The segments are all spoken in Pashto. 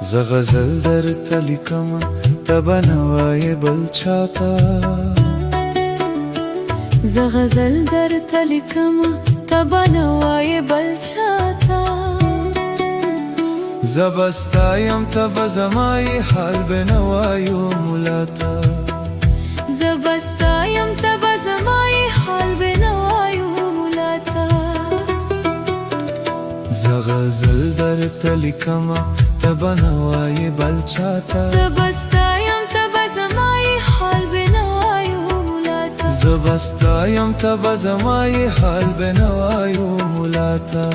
ز غزل درته لیکمه ته به نوایې بل چاته زه غزل درته لیکمه ته به نوایې بل چاته زه به ستا یم ته به زما یې حال بنوایو ملاته زه به ستا یم ته به زما یې حال بنوایو ملاته زه غزل درته لیکمه ته به نوایې بل چاته زه به ستا یم ته به زما یې حال بنوایو ملاته زه به ستا یم ته به زما یې حال بنوایو ملاته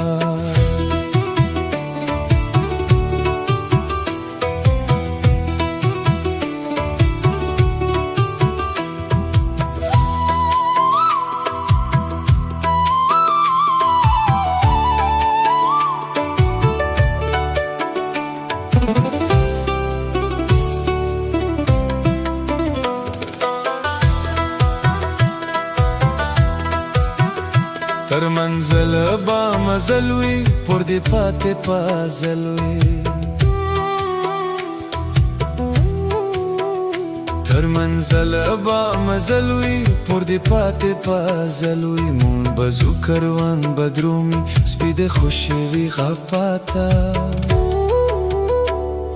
تر منزل با مزل وی پر دی پاتې پازل وی تر منزل با مزل وی پر دی پاتې پازل وی مون بزو کروان بدرومی سپید خوشی وی غپاتا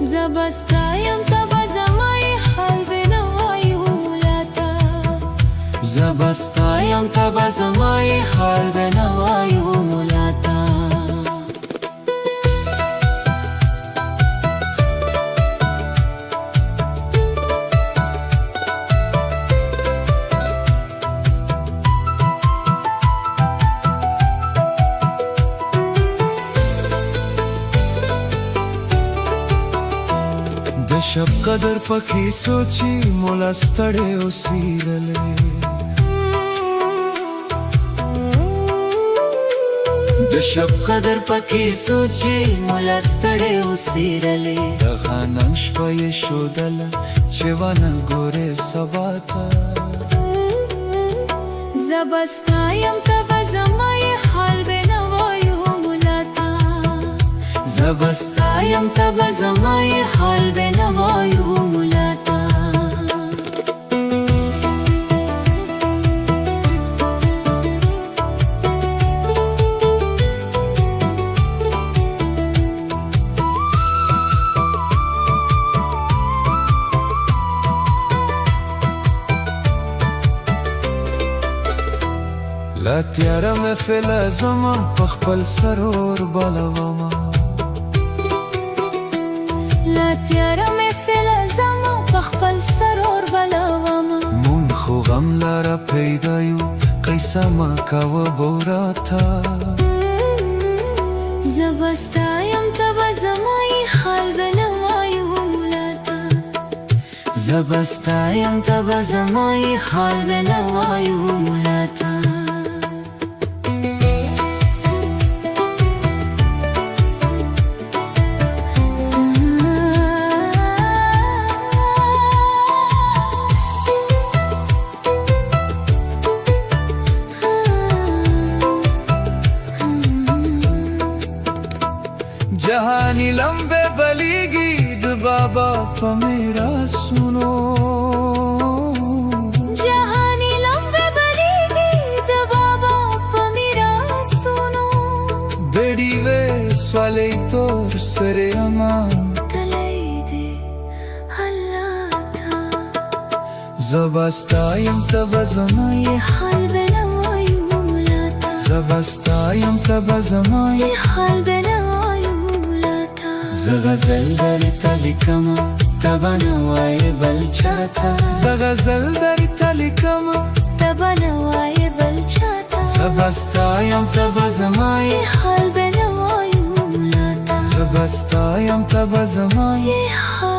زه به ستا یم ته به زما یې حال بنوایو ملاته زه به ستا یم ته به زما یې حال بنوایو ملاته د شب قدر پکې سوچي مولا ستړی اوسېدلی د شب قدر پکې سوچي مولا ستړی اوسېدلی دغه نن شپه یې ښودله چې ونه ګورې سبا ته زه به ستا یم ته به زما یې حال بنوایو ملاته زه به ستا یم ته به زما یې حال بنوایو ملاته لا تیاره مې فلزمه په خپل سرور بلومه لا تیاره مې فلزمه په خپل سرور بلومه مون خو غم لاره پیدا یو قیسه ما کوه بوراته زه به ستا یم ته به زما یې حال بنوایو ملاته زه به ستا یم ته به زما یې حال بنوایو ملاته जहानी लंबे बलीगी द बाबा प मेरा सुनो जहानी लंबे बलीगी द बाबा प मेरा सुनो बेड़ी वे स्वाले तोर सरे अमा तलई दे अल्लाह था जबस्तायम तबज़मा ये हाल बनवायु मुलाता जबस्तायम तबज़मा ये हाल बनवायु زه غزل درته لیکمه ته به نوایې بل چاته زه غزل درته لیکمه ته به نوایې بل چاته زه به ستا یم ته به زما یې حال بنوایو ملاته زه به ستا یم ته به زما یې حال